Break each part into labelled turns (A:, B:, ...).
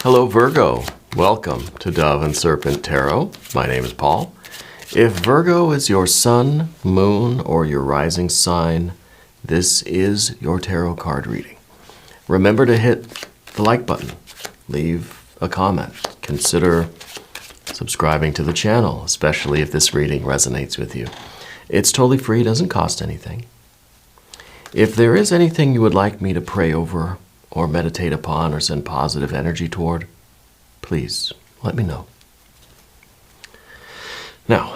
A: Hello Virgo, welcome to Dove and Serpent Tarot. My name is Paul. If Virgo is your sun, moon, or your rising sign, this is your tarot card reading. Remember to hit the like button, leave a comment, consider subscribing to the channel, especially if this reading resonates with you. It's totally free, doesn't cost anything. If there is anything you would like me to pray over or meditate upon or send positive energy toward, please let me know. Now,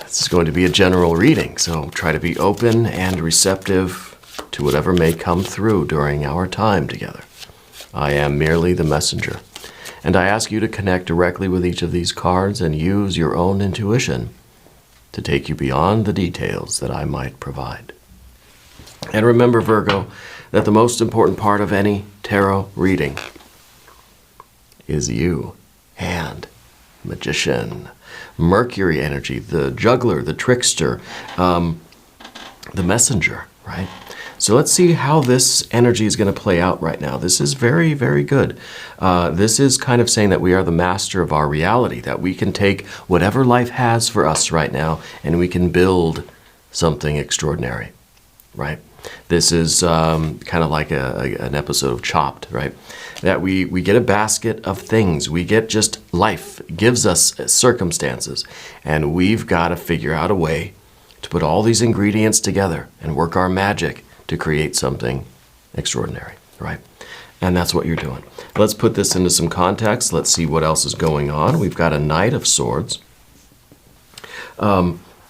A: this is going to be a general reading, so try to be open and receptive to whatever may come through during our time together. I am merely the messenger, and I ask you to connect directly with each of these cards and use your own intuition to take you beyond the details that I might provide. And remember, Virgo, that the most important part of any tarot reading is you and magician. Mercury energy, the juggler, the trickster, the messenger, right? So let's see how this energy is going to play out right now. This is very, very good. This is kind of saying that we are the master of our reality, that we can take whatever life has for us right now and we can build something extraordinary, right? This is kind of like an episode of Chopped, right? That we get a basket of things. We get just life gives us circumstances. And we've got to figure out a way to put all these ingredients together and work our magic to create something extraordinary, right? And that's what you're doing. Let's put this into some context. Let's see what else is going on. We've got a Knight of Swords.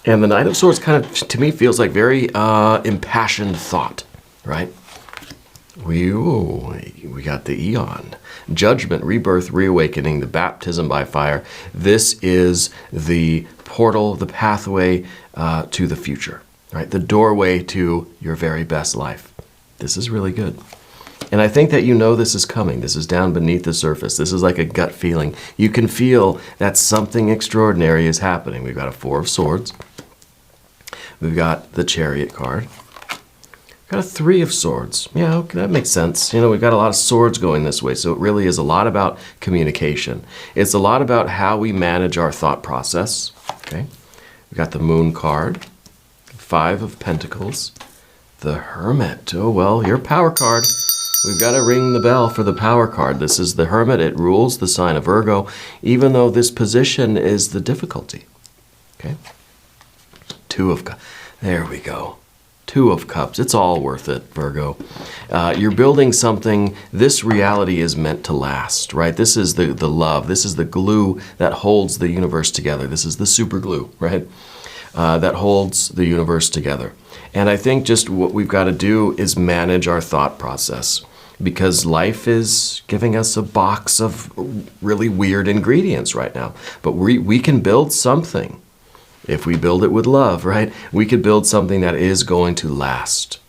A: And the Knight of Swords kind of, to me, feels like very impassioned thought, right? We got the Eon. Judgment, rebirth, reawakening, the baptism by fire. This is the portal, the pathway to the future, right? The doorway to your very best life. This is really good. And I think that you know this is coming. This is down beneath the surface. This is like a gut feeling. You can feel that something extraordinary is happening. We've got a Four of Swords. We've got the Chariot card. We've got a Three of Swords. Yeah, okay, that makes sense. You know, we've got a lot of swords going this way, so it really is a lot about communication. It's a lot about how we manage our thought process. Okay, we've got the Moon card, Five of Pentacles, the Hermit. Oh, well, your power card. We've got to ring the bell for the power card. This is the Hermit. It rules the sign of Virgo, even though this position is the difficulty. Okay. Two of Cups. There we go. Two of Cups. It's all worth it, Virgo. You're building something. This reality is meant to last, right? This is the love. This is the glue that holds the universe together. This is the super glue, right? That holds the universe together. And I think just what we've got to do is manage our thought process, because life is giving us a box of really weird ingredients right now. But we can build something. If we build it with love, right? We could build something that is going to last.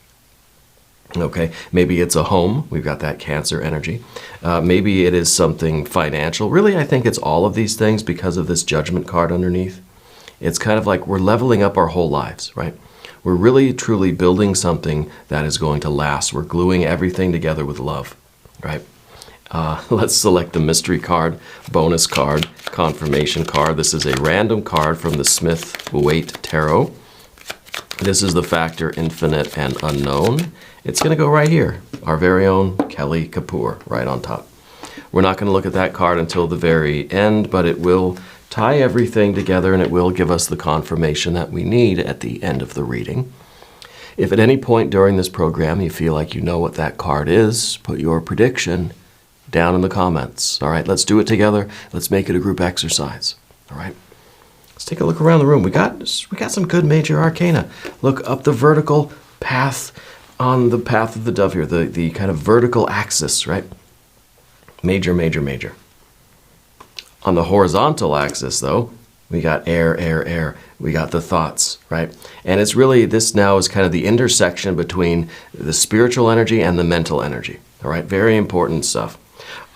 A: Okay, maybe it's a home. We've got that Cancer energy. Maybe it is something financial. Really, I think it's all of these things because of this Judgment card underneath. It's kind of like we're leveling up our whole lives, right? We're really, truly building something that is going to last. We're gluing everything together with love, right? Let's select the mystery card, bonus card, confirmation card. This is a random card from the Smith-Waite Tarot. This is the factor infinite and unknown. It's going to go right here. Our very own Kelly Kapoor, right on top. We're not going to look at that card until the very end, but it will tie everything together and it will give us the confirmation that we need at the end of the reading. If at any point during this program you feel like you know what that card is, put your prediction down in the comments. All right, let's do it together. Let's make it a group exercise. All right, let's take a look around the room. We got some good major arcana. Look up the vertical path on the path of the dove here, the kind of vertical axis, right? Major, major, major. On the horizontal axis, though, we got air, air, air. We got the thoughts, right? And it's really, this now is kind of the intersection between the spiritual energy and the mental energy. All right, very important stuff.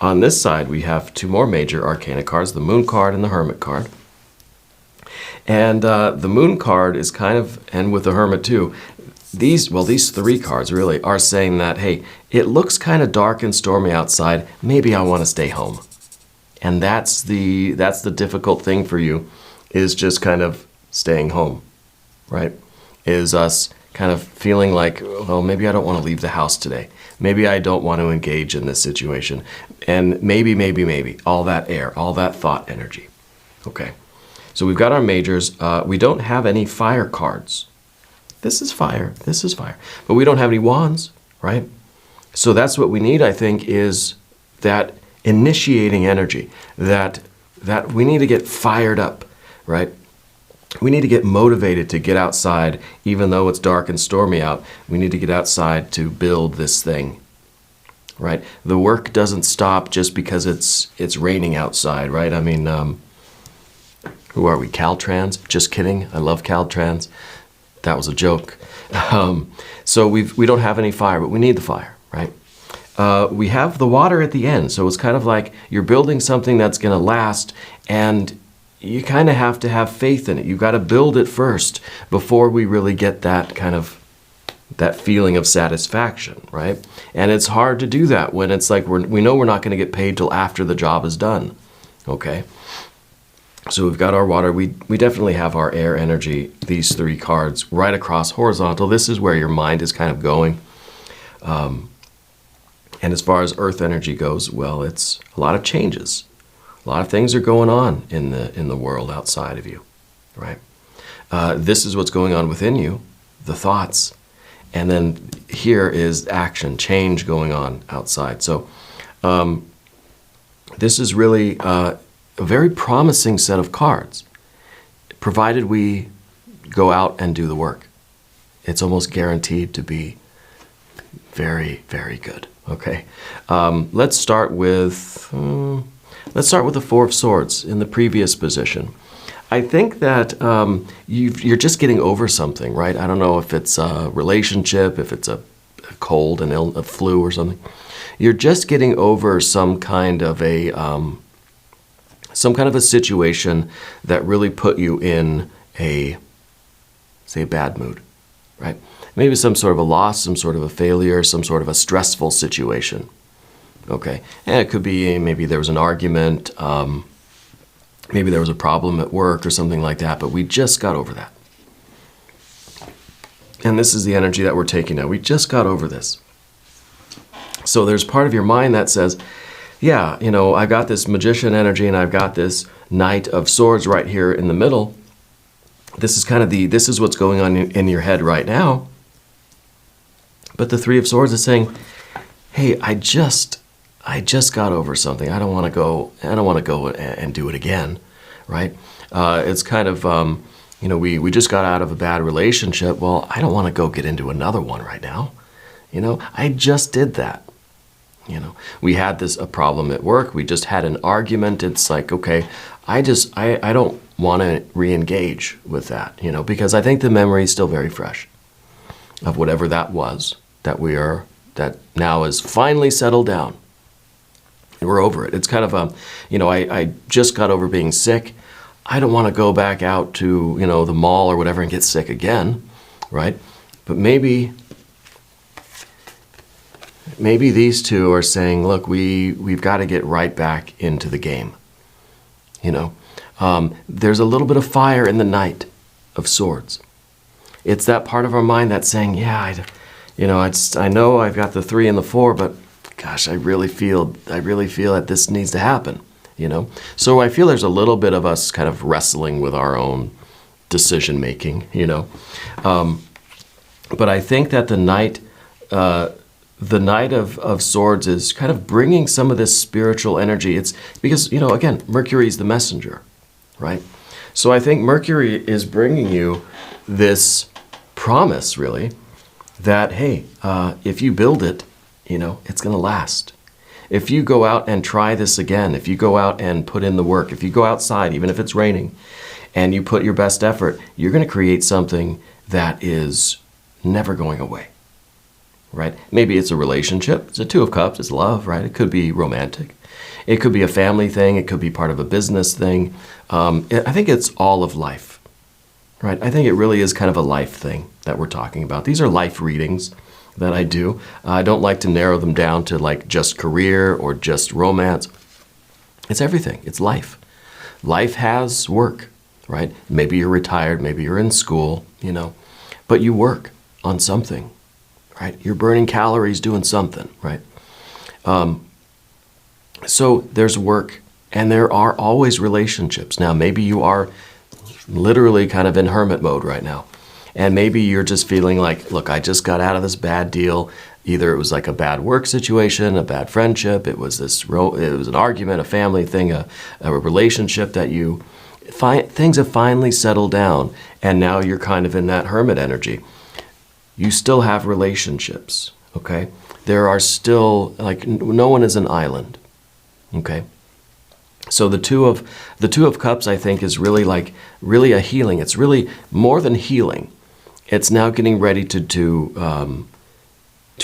A: On this side, we have two more major arcana cards, the Moon card and the Hermit card. And the Moon card is kind of, and with the Hermit too, these three cards really are saying that, hey, it looks kind of dark and stormy outside. Maybe I want to stay home, And that's the difficult thing for you, is just kind of staying home, right? Is us kind of feeling like, well, maybe I don't want to leave the house today. Maybe I don't want to engage in this situation. And maybe, all that air, all that thought energy. Okay, so we've got our majors. We don't have any fire cards. This is fire, but we don't have any wands, right? So that's what we need, I think, is that initiating energy, that we need to get fired up, right? We need to get motivated to get outside, even though it's dark and stormy out. We need to get outside to build this thing, right? The work doesn't stop just because it's raining outside, right? I mean, who are we, Caltrans? Just kidding, I love Caltrans. That was a joke. So we don't have any fire, but we need the fire, right? We have the water at the end, so it's kind of like you're building something that's going to last, and you kind of have to have faith in it. You've got to build it first before we really get that kind of, that feeling of satisfaction, right? And it's hard to do that when it's like we know we're not going to get paid till after the job is done, okay? So we've got our water. We definitely have our air energy, these three cards, right across horizontal. This is where your mind is kind of going. And as far as earth energy goes, well, it's a lot of changes. A lot of things are going on in the world outside of you, right? This is what's going on within you, the thoughts. And then here is action, change going on outside. So this is really a very promising set of cards, provided we go out and do the work. It's almost guaranteed to be very, very good. Okay, let's start with the Four of Swords in the previous position. I think that you're just getting over something, right? I don't know if it's a relationship, if it's a cold, a flu or something. You're just getting over some kind of a situation that really put you in a bad mood, right? Maybe some sort of a loss, some sort of a failure, some sort of a stressful situation. Okay, and it could be maybe there was an argument, maybe there was a problem at work or something like that, but we just got over that. And this is the energy that we're taking now. We just got over this. So there's part of your mind that says, yeah, I've got this magician energy and I've got this Knight of Swords right here in the middle. This is this is what's going on in your head right now. But the Three of Swords is saying, hey, I just got over something. I don't want to go and do it again, right? It's kind of, we just got out of a bad relationship. Well, I don't want to go get into another one right now. I just did that. We had a problem at work. We just had an argument. It's like, okay, I don't want to re-engage with that, because I think the memory is still very fresh of whatever that was that now is finally settled down. We're over it. It's kind of I just got over being sick. I don't want to go back out to, the mall or whatever and get sick again, right? But maybe these two are saying, look, we've got to get right back into the game. There's a little bit of fire in the Knight of Swords. It's that part of our mind that's saying, yeah, I know I've got the 3 and the 4, but gosh, I really feel that this needs to happen, So I feel there's a little bit of us kind of wrestling with our own decision making, But I think that the Knight of Swords is kind of bringing some of this spiritual energy. It's because, again, Mercury is the messenger, right? So I think Mercury is bringing you this promise, really, that, hey, if you build it, it's going to last. If you go out and try this again, if you go out and put in the work, if you go outside, even if it's raining, and you put your best effort, you're going to create something that is never going away, right? Maybe it's a relationship. It's a 2 of Cups. It's love, right? It could be romantic. It could be a family thing. It could be part of a business thing. I think it's all of life, right? I think it really is kind of a life thing that we're talking about. These are life readings that I do. I don't like to narrow them down to like just career or just romance. It's everything. It's life. Life has work, right? Maybe you're retired, maybe you're in school, but you work on something, right? You're burning calories doing something, right? So there's work, and there are always relationships. Now, maybe you are literally kind of in hermit mode right now. And maybe you're just feeling like, look, I just got out of this bad deal. Either it was like a bad work situation, a bad friendship, it was an argument, a family thing, a relationship that things have finally settled down, and now you're kind of in that hermit energy. You still have relationships, okay? There are still, like, no one is an island, okay? So the two of Cups, I think, is really a healing. It's really more than healing. It's now getting ready to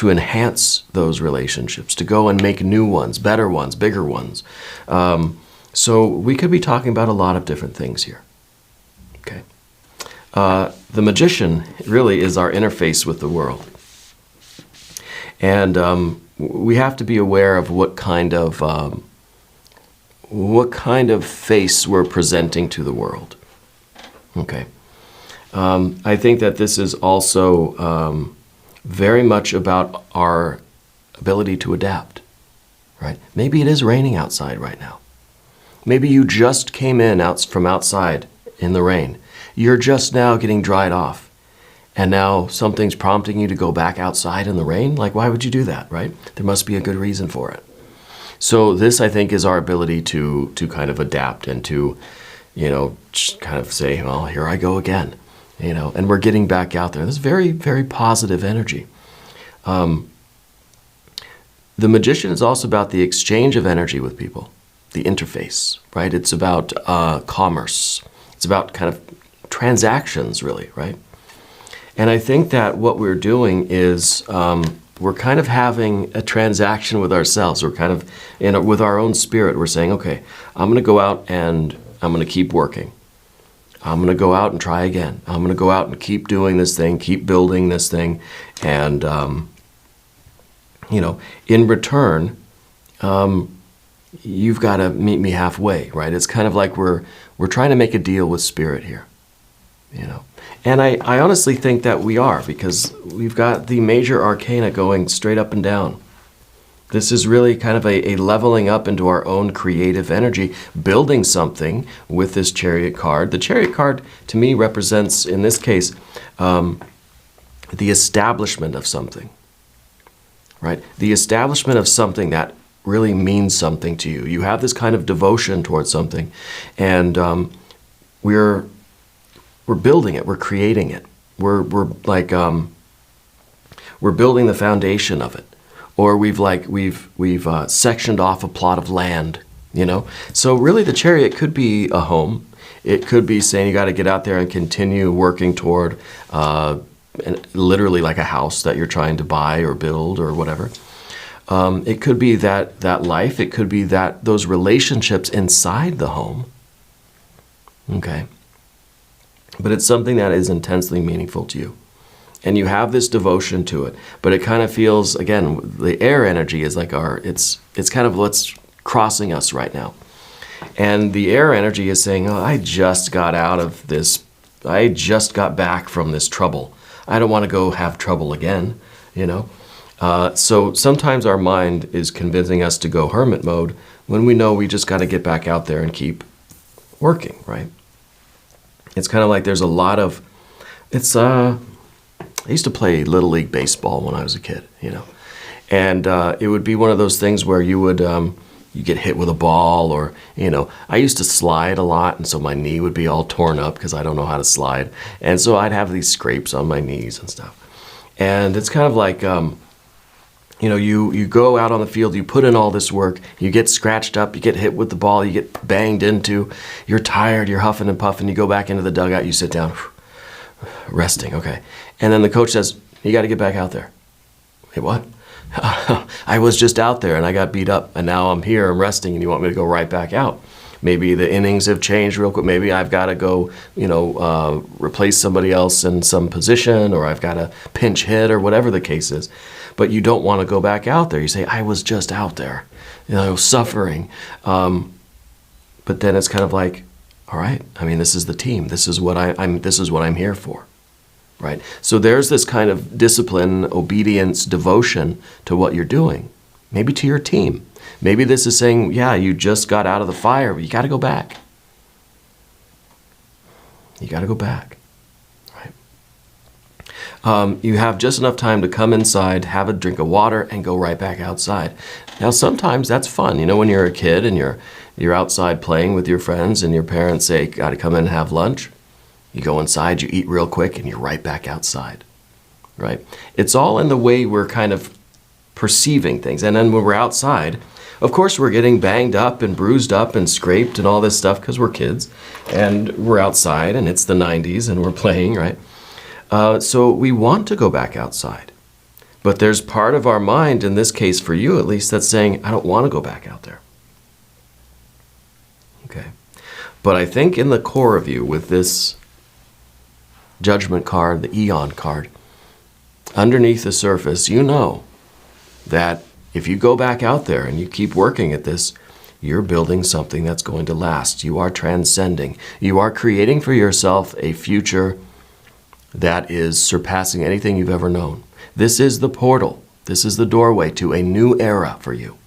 A: enhance those relationships, to go and make new ones, better ones, bigger ones. So we could be talking about a lot of different things here. Okay. The Magician really is our interface with the world. And we have to be aware of what kind of face we're presenting to the world. Okay. I think that this is also very much about our ability to adapt, right? Maybe it is raining outside right now. Maybe you just came in from outside in the rain. You're just now getting dried off. And now something's prompting you to go back outside in the rain? Like, why would you do that, right? There must be a good reason for it. So this, I think, is our ability to kind of adapt and to, just kind of say, well, here I go again, and we're getting back out there. This is very, very positive energy. The Magician is also about the exchange of energy with people, the interface, right? It's about commerce. It's about kind of transactions, really, right? And I think that what we're doing is we're kind of having a transaction with ourselves. We're kind of, with our own spirit, we're saying, okay, I'm going to go out and I'm going to keep working. I'm going to go out and try again. I'm going to go out and keep doing this thing, keep building this thing. And, in return, you've got to meet me halfway, right? It's kind of like we're trying to make a deal with spirit here, And I honestly think that we are, because we've got the major arcana going straight up and down. This is really kind of a leveling up into our own creative energy, building something with this Chariot card. The Chariot card, to me, represents, in this case, the establishment of something, right? The establishment of something that really means something to you. You have this kind of devotion towards something, and we're building it. We're creating it. We're building the foundation of it. Or we've sectioned off a plot of land, So really the Chariot could be a home. It could be saying you got to get out there and continue working toward literally like a house that you're trying to buy or build or whatever. It could be that life. It could be those relationships inside the home. Okay. But it's something that is intensely meaningful to you. And you have this devotion to it. But it kind of feels, again, the air energy is like it's kind of what's crossing us right now. And the air energy is saying, oh, I just got out of this. I just got back from this trouble. I don't want to go have trouble again, So sometimes our mind is convincing us to go hermit mode when we know we just got to get back out there and keep working, right? It's kind of like there's a lot of, I used to play Little League Baseball when I was a kid, and it would be one of those things where you would, you get hit with a ball or, I used to slide a lot, and so my knee would be all torn up because I don't know how to slide. And so I'd have these scrapes on my knees and stuff. And it's kind of like, you go out on the field, you put in all this work, you get scratched up, you get hit with the ball, you get banged into, you're tired, you're huffing and puffing, you go back into the dugout, you sit down, resting, okay. And then the coach says, you got to get back out there. Hey, what? I was just out there and I got beat up and now I'm here, I'm resting, and you want me to go right back out. Maybe the innings have changed real quick. Maybe I've got to go, replace somebody else in some position, or I've got to pinch hit, or whatever the case is. But you don't want to go back out there. You say, I was just out there, suffering. But then it's kind of like, all right, I mean, this is the team. This is what I'm here for, right? So there's this kind of discipline, obedience, devotion to what you're doing, maybe to your team. Maybe this is saying, yeah, you just got out of the fire, but you got to go back. You got to go back, right? You have just enough time to come inside, have a drink of water, and go right back outside. Now, sometimes that's fun. You know, when you're a kid and you're outside playing with your friends and your parents say, got to come in and have lunch. You go inside, you eat real quick, and you're right back outside, right? It's all in the way we're kind of perceiving things. And then when we're outside, of course, we're getting banged up and bruised up and scraped and all this stuff because we're kids and we're outside and it's the 90s and we're playing, right? So we want to go back outside. But there's part of our mind, in this case for you at least, that's saying, I don't want to go back out there. Okay. But I think in the core of you, with this judgment card, the Eon card, underneath the surface, you know that if you go back out there and you keep working at this, you're building something that's going to last. You are transcending. You are creating for yourself a future that is surpassing anything you've ever known. This is the portal. This is the doorway to a new era for you.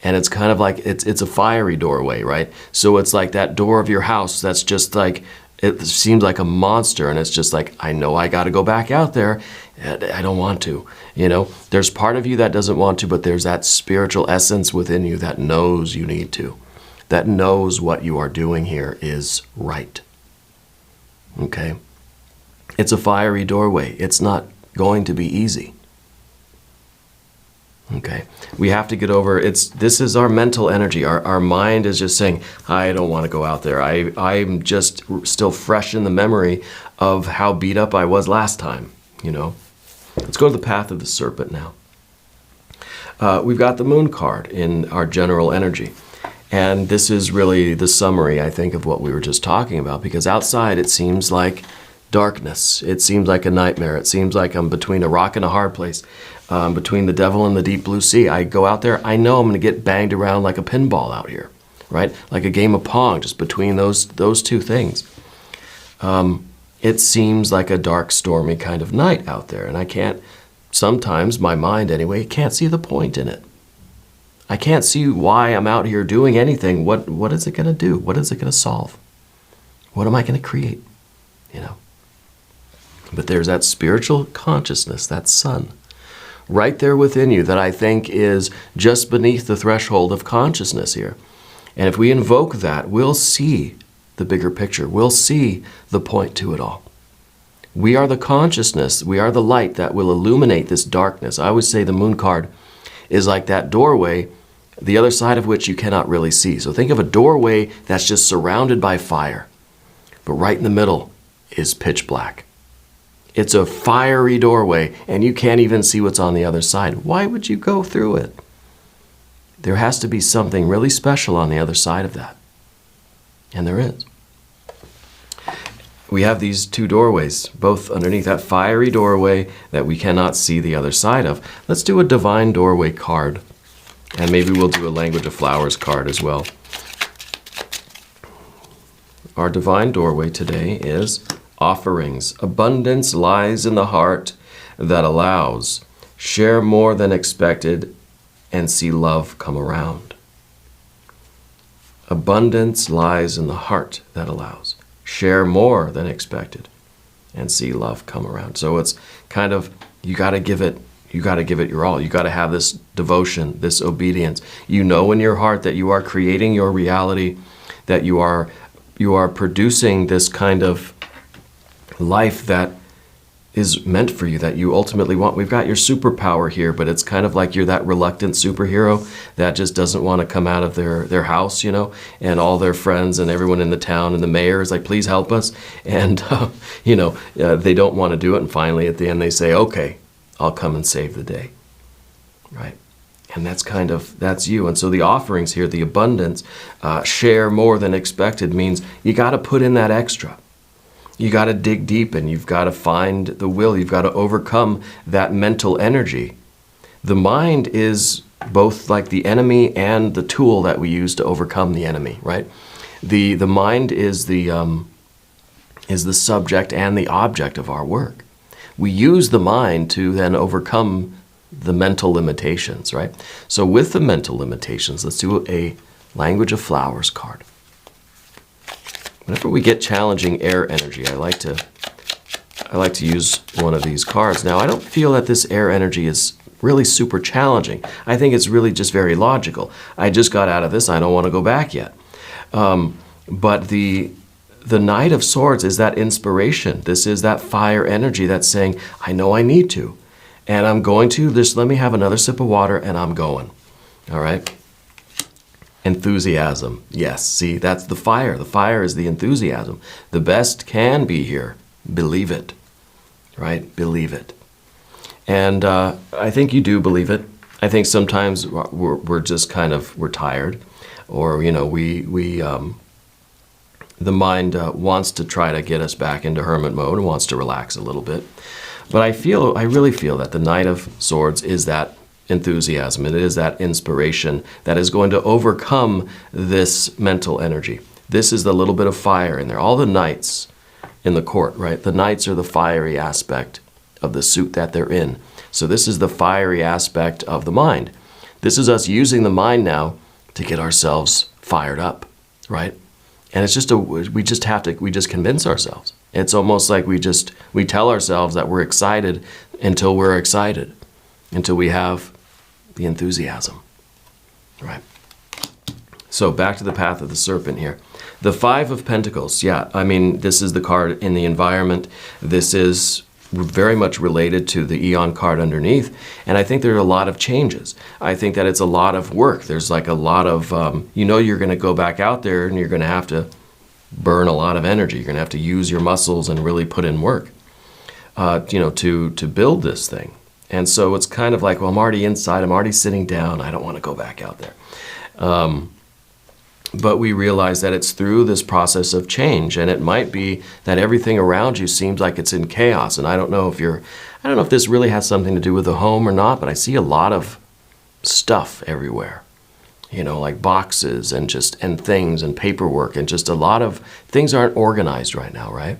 A: And it's kind of like, it's a fiery doorway, right? So it's like that door of your house that's just like, it seems like a monster, and it's just like, I know I got to go back out there. I don't want to. You know, there's part of you that doesn't want to, but there's that spiritual essence within you that knows you need to, that knows what you are doing here is right. Okay? It's a fiery doorway. It's not going to be easy. Okay, we have to get over, this is our mental energy. Our mind is just saying, I don't want to go out there. I'm just still fresh in the memory of how beat up I was last time, you know. Let's go to the path of the serpent now. We've got the moon card in our general energy. And this is really the summary, I think, of what we were just talking about, because outside it seems like darkness. It seems like a nightmare. It seems like I'm between a rock and a hard place, between the devil and the deep blue sea. I go out there, I know I'm going to get banged around like a pinball out here, right? Like a game of Pong, just between those two things. It seems like a dark, stormy kind of night out there, and I can't, sometimes my mind anyway, can't see the point in it. I can't see why I'm out here doing anything. What is it going to do? What is it going to solve? What am I going to create? You know? But there's that spiritual consciousness, that sun, right there within you that I think is just beneath the threshold of consciousness here. And if we invoke that, we'll see the bigger picture. We'll see the point to it all. We are the consciousness. We are the light that will illuminate this darkness. I always say the moon card is like that doorway, the other side of which you cannot really see. So think of a doorway that's just surrounded by fire, but right in the middle is pitch black. It's a fiery doorway, and you can't even see what's on the other side. Why would you go through it? There has to be something really special on the other side of that. And there is. We have these two doorways, both underneath that fiery doorway that we cannot see the other side of. Let's do a divine doorway card, and maybe we'll do a language of flowers card as well. Our divine doorway today is offerings. Abundance lies in the heart that allows. Share more than expected and see love come around. Abundance lies in the heart that allows. Share more than expected and see love come around. So it's kind of, you got to give it your all. You got to have this devotion, this obedience. You know in your heart that you are creating your reality, that you are producing this kind of life that is meant for you, that you ultimately want. We've got your superpower here, but it's kind of like you're that reluctant superhero that just doesn't want to come out of their house, you know, and all their friends and everyone in the town and the mayor is like, please help us. And, they don't want to do it. And finally, at the end, they say, okay, I'll come and save the day, right? And that's you. And so the offerings here, the abundance, share more than expected means you got to put in that extra. You got to dig deep, and you've got to find the will. You've got to overcome that mental energy. The mind is both like the enemy and the tool that we use to overcome the enemy, right? The mind is the subject and the object of our work. We use the mind to then overcome the mental limitations, right? So with the mental limitations, let's do a Language of Flowers card. Whenever we get challenging air energy, I like to use one of these cards. Now, I don't feel that this air energy is really super challenging. I think it's really just very logical. I just got out of this. I don't want to go back yet. But the Knight of Swords is that inspiration. This is that fire energy that's saying, I know I need to. And I'm going to. Just let me have another sip of water and I'm going. All right? Enthusiasm. Yes, see, that's the fire. The fire is the enthusiasm. The best can be here. Believe it. Right? Believe it. And I think you do believe it. I think sometimes we're just kind of, we're tired. Or, you know, the mind wants to try to get us back into hermit mode and wants to relax a little bit. But I really feel that the Knight of Swords is that enthusiasm. It is that inspiration that is going to overcome this mental energy. This is the little bit of fire in there. All the knights in the court, right? The knights are the fiery aspect of the suit that they're in. So this is the fiery aspect of the mind. This is us using the mind now to get ourselves fired up, right? And it's just we just convince ourselves. It's almost like we tell ourselves that we're excited until we're excited, until we have the enthusiasm, right? So back to the path of the serpent here. The Five of Pentacles, yeah, I mean, this is the card in the environment. This is very much related to the Eon card underneath. And I think there are a lot of changes. I think that it's a lot of work. There's like a lot of, you're going to go back out there and you're going to have to burn a lot of energy. You're going to have to use your muscles and really put in work, to build this thing. And so it's kind of like, well, I'm already inside. I'm already sitting down. I don't want to go back out there. But we realize that it's through this process of change, and it might be that everything around you seems like it's in chaos. And I don't know if this really has something to do with the home or not, but I see a lot of stuff everywhere. Like boxes and things and paperwork, and just a lot of things aren't organized right now, right?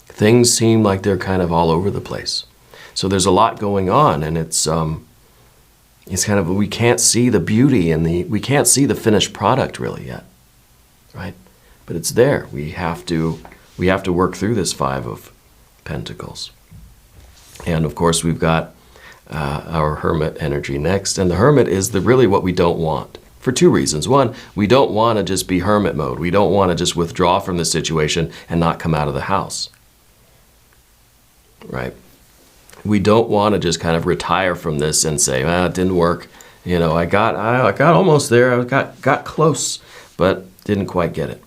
A: Things seem like they're kind of all over the place. So there's a lot going on, and it's kind of, we can't see the beauty and we can't see the finished product really yet, right? But it's there. We have to work through this Five of Pentacles. And of course we've got our Hermit energy next. And the Hermit is really what we don't want for two reasons. One, we don't want to just be hermit mode. We don't want to just withdraw from the situation and not come out of the house, right? We don't want to just kind of retire from this and say, it didn't work. I got almost there. I got close, but didn't quite get it.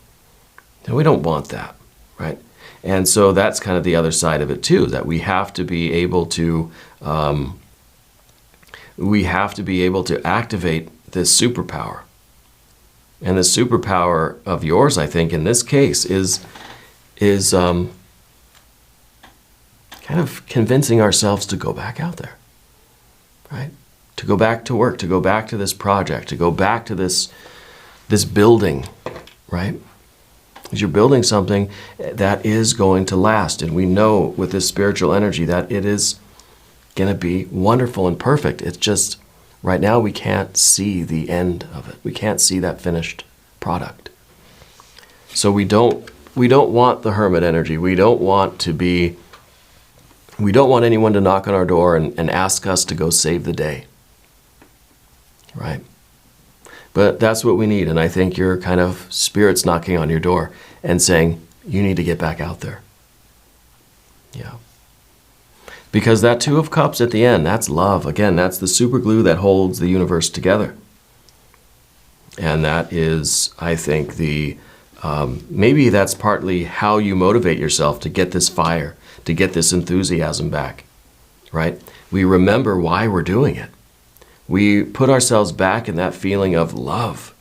A: And we don't want that, right? And so that's kind of the other side of it too, that we have to be able to activate this superpower. And the superpower of yours, I think, in this case is kind of convincing ourselves to go back out there, right? To go back to work, to go back to this project, to go back to this building, right? Because you're building something that is going to last. And we know with this spiritual energy that it is going to be wonderful and perfect. It's just, right now we can't see the end of it. We can't see that finished product. So we don't want the hermit energy. We don't want anyone to knock on our door and ask us to go save the day, right? But that's what we need. And I think your kind of spirit's knocking on your door and saying, you need to get back out there. Yeah. Because that Two of Cups at the end, that's love. Again, that's the super glue that holds the universe together. And that is, I think, maybe that's partly how you motivate yourself to get this fire, to get this enthusiasm back, right? We remember why we're doing it. We put ourselves back in that feeling of love.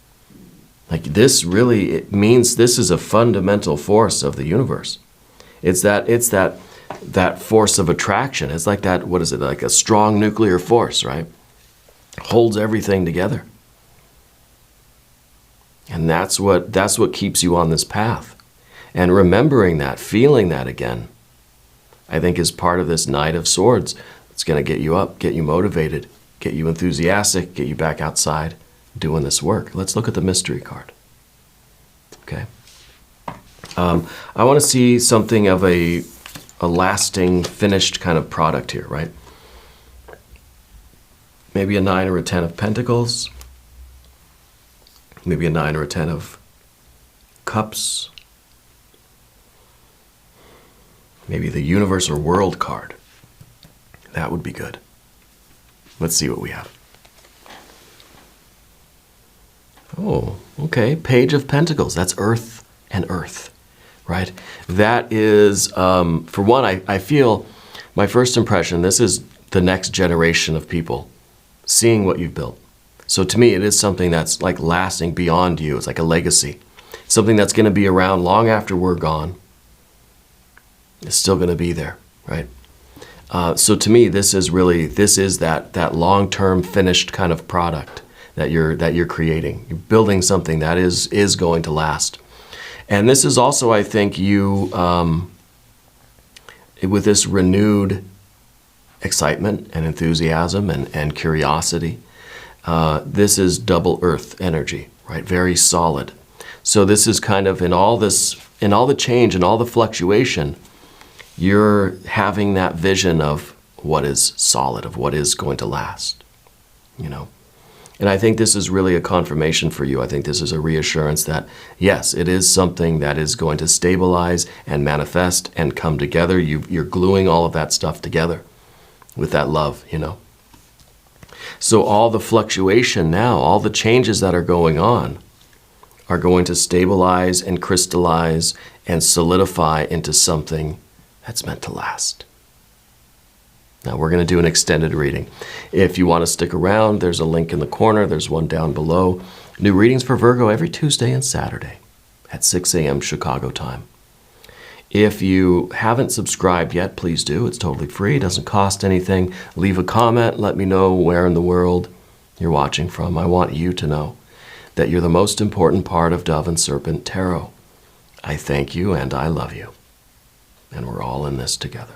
A: Like this really, it means this is a fundamental force of the universe. It's that force of attraction. It's like that, what is it, like a strong nuclear force, right? holds everything together. And that's what keeps you on this path. And remembering that, feeling that again, I think is part of this Knight of Swords. It's going to get you up, get you motivated, get you enthusiastic, get you back outside doing this work. Let's look at the mystery card. Okay. I want to see something of a lasting, finished kind of product here, right? Maybe a 9 or a 10 of Pentacles. Maybe a 9 or a 10 of Cups. Maybe the Universe or World card. That would be good. Let's see what we have. Oh, okay. Page of Pentacles. That's Earth and Earth, right? That is, for one, I feel my first impression, this is the next generation of people seeing what you've built. So to me, it is something that's like lasting beyond you. It's like a legacy. Something that's going to be around long after we're gone. It's still going to be there, right? So to me, this is that long-term finished kind of product that you're creating. You're building something that is going to last. And this is also, I think, you with this renewed excitement and enthusiasm and curiosity. This is double earth energy, right? Very solid. So this is kind of in all the change and all the fluctuation, you're having that vision of what is solid, of what is going to last, you know. And I think this is really a confirmation for you. I think this is a reassurance that, yes, it is something that is going to stabilize and manifest and come together. You're gluing all of that stuff together with that love, you know. So all the fluctuation now, all the changes that are going on are going to stabilize and crystallize and solidify into something that's meant to last. Now we're going to do an extended reading. If you want to stick around, there's a link in the corner. There's one down below. New readings for Virgo every Tuesday and Saturday at 6 a.m. Chicago time. If you haven't subscribed yet, please do. It's totally free. It doesn't cost anything. Leave a comment. Let me know where in the world you're watching from. I want you to know that you're the most important part of Dove and Serpent Tarot. I thank you and I love you. And we're all in this together.